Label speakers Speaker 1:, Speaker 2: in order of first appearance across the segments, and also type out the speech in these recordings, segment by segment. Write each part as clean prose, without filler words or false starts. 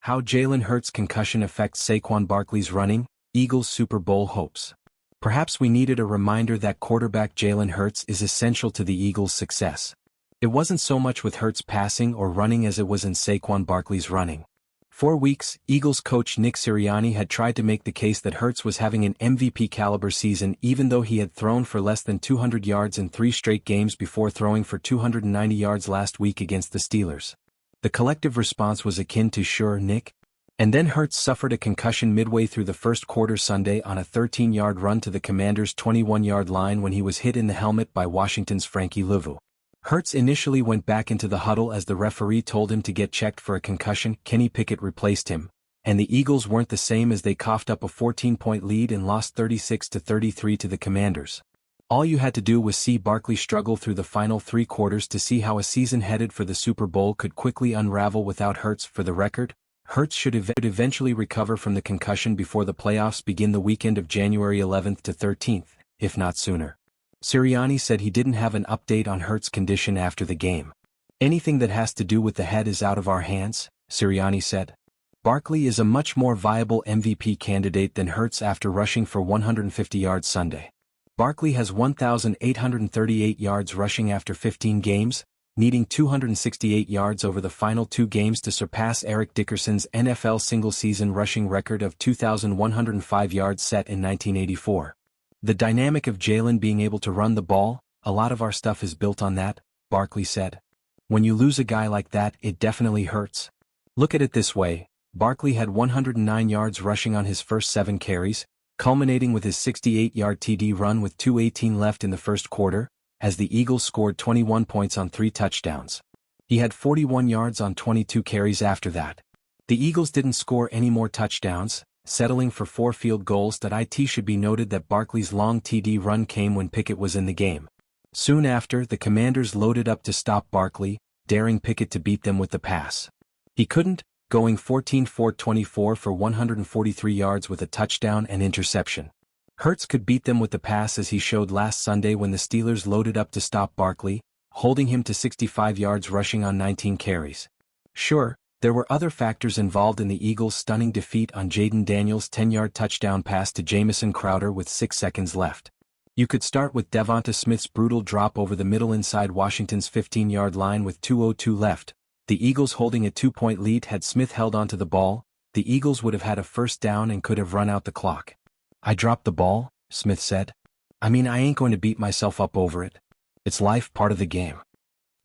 Speaker 1: How Jalen Hurts' concussion affects Saquon Barkley's running, Eagles Super Bowl hopes. Perhaps we needed a reminder that quarterback Jalen Hurts is essential to the Eagles' success. It wasn't so much with Hurts passing or running as it was in Saquon Barkley's running. For weeks, Eagles coach Nick Sirianni had tried to make the case that Hurts was having an MVP-caliber season even though he had thrown for less than 200 yards in 3 straight games before throwing for 290 yards last week against the Steelers. The collective response was akin to "Sure, Nick?" And then Hurts suffered a concussion midway through the first quarter Sunday on a 13-yard run to the Commanders' 21-yard line when he was hit in the helmet by Washington's Frankie Louvu. Hurts initially went back into the huddle as the referee told him to get checked for a concussion. Kenny Pickett replaced him, and the Eagles weren't the same as they coughed up a 14-point lead and lost 36-33 to the Commanders. All you had to do was see Barkley struggle through the final 3 quarters to see how a season headed for the Super Bowl could quickly unravel without Hurts. For the record, Hurts should eventually recover from the concussion before the playoffs begin the weekend of January 11th to 13th, if not sooner. Sirianni said he didn't have an update on Hurts' condition after the game. "Anything that has to do with the head is out of our hands," Sirianni said. Barkley is a much more viable MVP candidate than Hurts after rushing for 150 yards Sunday. Barkley has 1,838 yards rushing after 15 games, needing 268 yards over the final 2 games to surpass Eric Dickerson's NFL single-season rushing record of 2,105 yards set in 1984. "The dynamic of Jalen being able to run the ball, a lot of our stuff is built on that," Barkley said. "When you lose a guy like that, it definitely hurts. Look at it this way, Barkley had 109 yards rushing on his first 7 carries, culminating with his 68-yard TD run with 2:18 left in the first quarter, as the Eagles scored 21 points on 3 touchdowns. He had 41 yards on 22 carries after that. The Eagles didn't score any more touchdowns, settling for 4 field goals. It should be noted that Barkley's long TD run came when Pickett was in the game. Soon after, the Commanders loaded up to stop Barkley, daring Pickett to beat them with the pass. He couldn't, going 14-for-24 for 143 yards with a touchdown and interception. Hurts could beat them with the pass as he showed last Sunday when the Steelers loaded up to stop Barkley, holding him to 65 yards rushing on 19 carries. Sure, there were other factors involved in the Eagles' stunning defeat on Jaden Daniels' 10-yard touchdown pass to Jamison Crowder with 6 seconds left. You could start with Devonta Smith's brutal drop over the middle inside Washington's 15-yard line with 2:02 left. The Eagles holding a 2-point lead. Had Smith held onto the ball, the Eagles would have had a first down and could have run out the clock. "I dropped the ball," Smith said. "I mean, I ain't going to beat myself up over it. It's life, part of the game.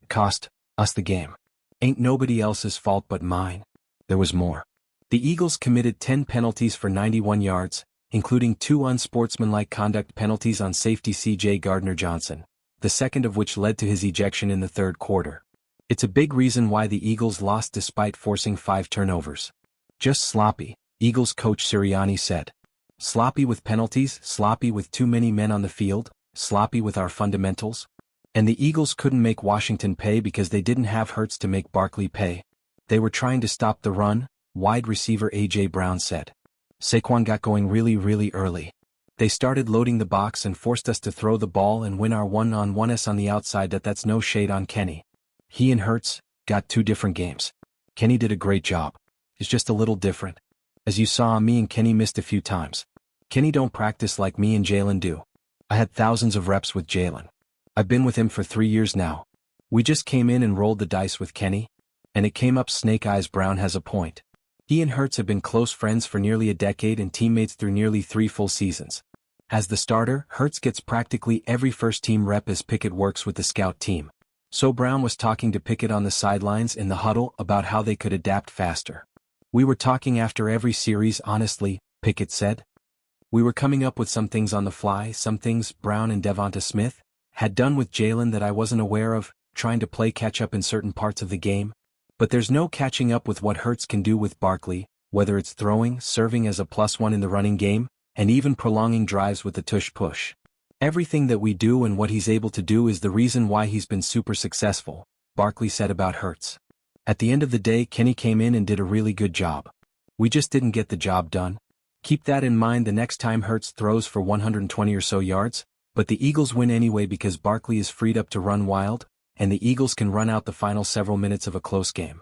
Speaker 1: It cost us the game. Ain't nobody else's fault but mine." There was more. The Eagles committed 10 penalties for 91 yards, including 2 unsportsmanlike conduct penalties on safety C.J. Gardner-Johnson, the second of which led to his ejection in the third quarter. It's a big reason why the Eagles lost despite forcing 5 turnovers. "Just sloppy," Eagles coach Sirianni said. "Sloppy with penalties, sloppy with too many men on the field, sloppy with our fundamentals. And the Eagles couldn't make Washington pay because they didn't have Hurts to make Barkley pay. They were trying to stop the run," wide receiver A.J. Brown said. "Saquon got going really early. They started loading the box and forced us to throw the ball and win our one-on-ones on the outside. That's no shade on Kenny. He and Hurts got 2 different games. Kenny did a great job. It's just a little different. As you saw, me and Kenny missed a few times. Kenny don't practice like me and Jalen do. I had thousands of reps with Jalen. I've been with him for 3 years now. We just came in and rolled the dice with Kenny, and it came up snake eyes." Brown has a point. He and Hurts have been close friends for nearly a decade and teammates through nearly 3 full seasons. As the starter, Hurts gets practically every first-team rep as Pickett works with the scout team. So Brown was talking to Pickett on the sidelines in the huddle about how they could adapt faster. "We were talking after every series, honestly," Pickett said. "We were coming up with some things on the fly, some things Brown and Devonta Smith had done with Jalen that I wasn't aware of, trying to play catch-up in certain parts of the game. But there's no catching up with what Hurts can do with Barkley, whether it's throwing, serving as a +1 in the running game, and even prolonging drives with the tush-push. Everything that we do and what he's able to do is the reason why he's been super successful," Barkley said about Hurts. "At the end of the day, Kenny came in and did a really good job. We just didn't get the job done. Keep that in mind the next time Hurts throws for 120 or so yards, but the Eagles win anyway because Barkley is freed up to run wild, and the Eagles can run out the final several minutes of a close game."